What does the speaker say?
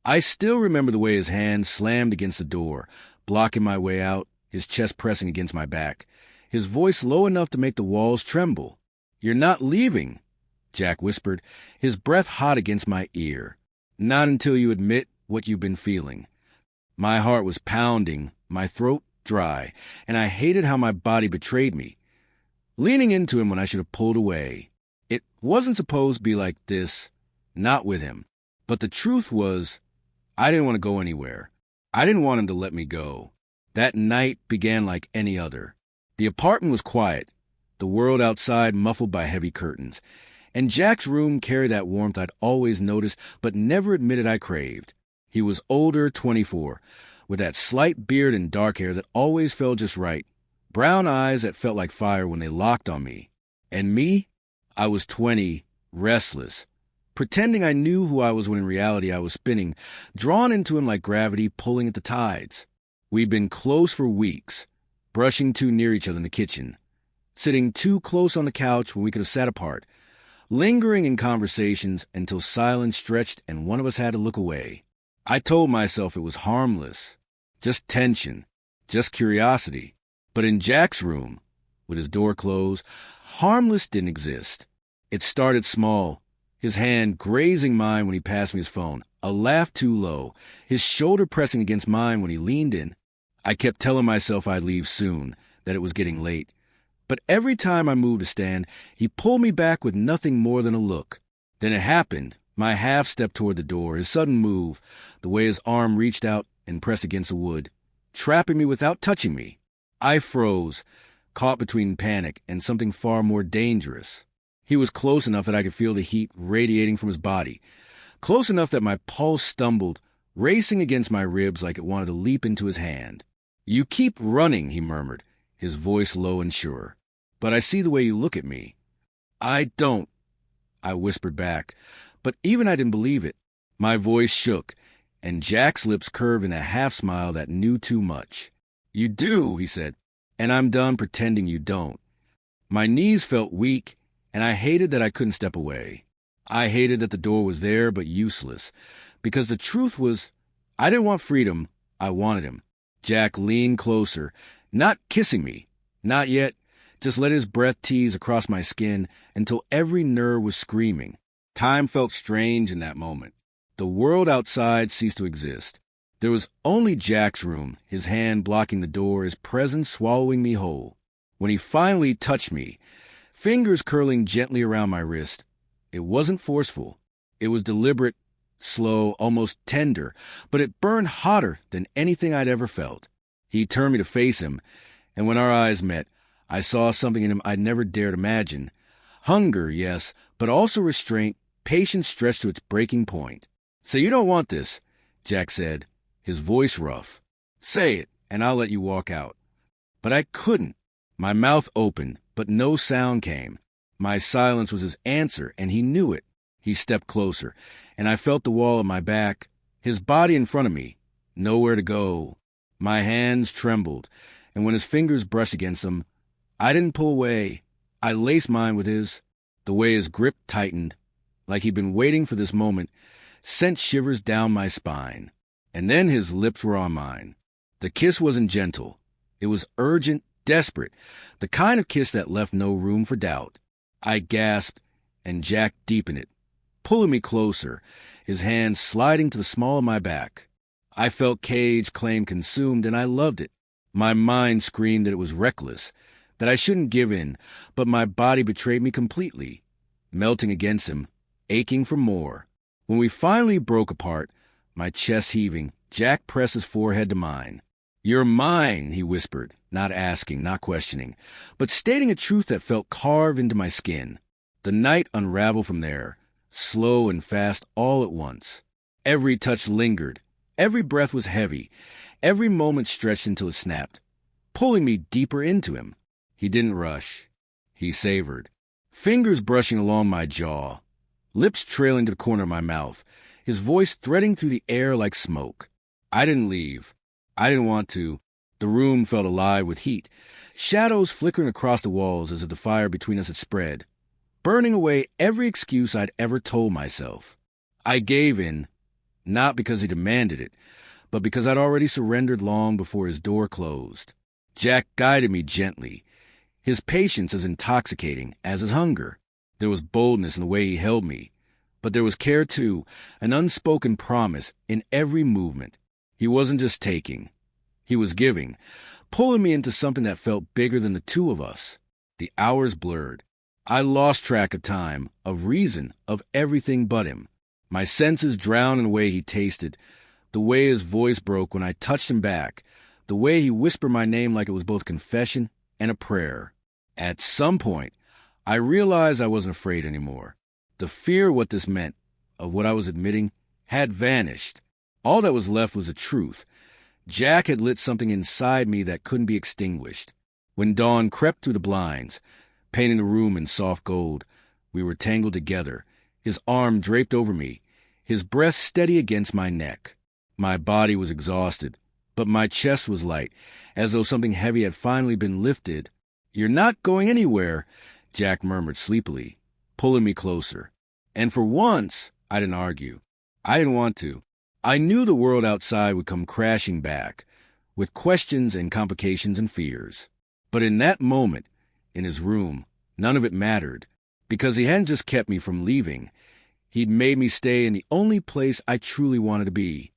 I still remember the way his hand slammed against the door, blocking my way out, his chest pressing against my back, his voice low enough to make the walls tremble. "You're not leaving," Jack whispered, his breath hot against my ear. "Not until you admit what you've been feeling." My heart was pounding, my throat dry, and I hated how my body betrayed me. Leaning into him when I should have pulled away. It wasn't supposed to be like this, not with him. But the truth was, I didn't want to go anywhere. I didn't want him to let me go. That night began like any other. The apartment was quiet, the world outside muffled by heavy curtains, and Jack's room carried that warmth I'd always noticed but never admitted I craved. He was older, 24, with that slight beard and dark hair that always felt just right, brown eyes that felt like fire when they locked on me. And me? I was 20, restless, pretending I knew who I was when in reality I was spinning, drawn into him like gravity pulling at the tides. We'd been close for weeks, brushing too near each other in the kitchen, sitting too close on the couch when we could have sat apart, lingering in conversations until silence stretched and one of us had to look away. I told myself it was harmless, just tension, just curiosity. But in Jack's room, with his door closed, harmless didn't exist. It started small, his hand grazing mine when he passed me his phone, a laugh too low, his shoulder pressing against mine when he leaned in. I kept telling myself I'd leave soon, that it was getting late. But every time I moved to stand, he pulled me back with nothing more than a look. Then it happened, my half step toward the door, his sudden move, the way his arm reached out and pressed against the wood, trapping me without touching me. I froze, caught between panic and something far more dangerous. He was close enough that I could feel the heat radiating from his body, close enough that my pulse stumbled, racing against my ribs like it wanted to leap into his hand. "You keep running," he murmured, his voice low and sure. "But I see the way you look at me." "I don't," I whispered back, but even I didn't believe it. My voice shook, and Jack's lips curved in a half-smile that knew too much. "You do," he said, "and I'm done pretending you don't." My knees felt weak, and I hated that I couldn't step away. I hated that the door was there but useless, because the truth was, I didn't want freedom, I wanted him. Jack leaned closer, not kissing me, not yet, just let his breath tease across my skin until every nerve was screaming. Time felt strange in that moment. The world outside ceased to exist. There was only Jack's room, his hand blocking the door, his presence swallowing me whole. When he finally touched me, fingers curling gently around my wrist, it wasn't forceful. It was deliberate, slow, almost tender, but it burned hotter than anything I'd ever felt. He turned me to face him, and when our eyes met, I saw something in him I'd never dared imagine. Hunger, yes, but also restraint, patience stretched to its breaking point. "So you don't want this," Jack said, his voice rough. "Say it, and I'll let you walk out." But I couldn't. My mouth opened, but no sound came. My silence was his answer, and he knew it. He stepped closer, and I felt the wall at my back, his body in front of me, nowhere to go. My hands trembled, and when his fingers brushed against them, I didn't pull away. I laced mine with his. The way his grip tightened, like he'd been waiting for this moment, sent shivers down my spine. And then his lips were on mine. The kiss wasn't gentle. It was urgent, desperate, the kind of kiss that left no room for doubt. I gasped, and Jack deepened it, pulling me closer, his hand sliding to the small of my back. I felt cage claim consumed, and I loved it. My mind screamed that it was reckless, that I shouldn't give in, but my body betrayed me completely, melting against him, aching for more. When we finally broke apart, my chest heaving, Jack pressed his forehead to mine. "You're mine," he whispered, not asking, not questioning, but stating a truth that felt carved into my skin. The night unraveled from there, slow and fast all at once. Every touch lingered. Every breath was heavy. Every moment stretched until it snapped, pulling me deeper into him. He didn't rush. He savored. Fingers brushing along my jaw, lips trailing to the corner of my mouth, his voice threading through the air like smoke. I didn't leave. I didn't want to. The room felt alive with heat, shadows flickering across the walls as if the fire between us had spread, burning away every excuse I'd ever told myself. I gave in, Not because he demanded it, but because I'd already surrendered long before his door closed. Jack guided me gently, his patience as intoxicating as his hunger. There was boldness in the way he held me, but there was care too, an unspoken promise in every movement. He wasn't just taking. He was giving, pulling me into something that felt bigger than the two of us. The hours blurred. I lost track of time, of reason, of everything but him. My senses drowned in the way he tasted, the way his voice broke when I touched him back, the way he whispered my name like it was both confession and a prayer. At some point, I realized I wasn't afraid anymore. The fear of what this meant, of what I was admitting, had vanished. All that was left was the truth. Jack had lit something inside me that couldn't be extinguished. When dawn crept through the blinds, painting the room in soft gold, we were tangled together, his arm draped over me, his breath steady against my neck. My body was exhausted, but my chest was light, as though something heavy had finally been lifted. "You're not going anywhere," Jack murmured sleepily, pulling me closer. And for once, I didn't argue. I didn't want to. I knew the world outside would come crashing back, with questions and complications and fears. But in that moment, in his room, none of it mattered, because he hadn't just kept me from leaving. He'd made me stay in the only place I truly wanted to be.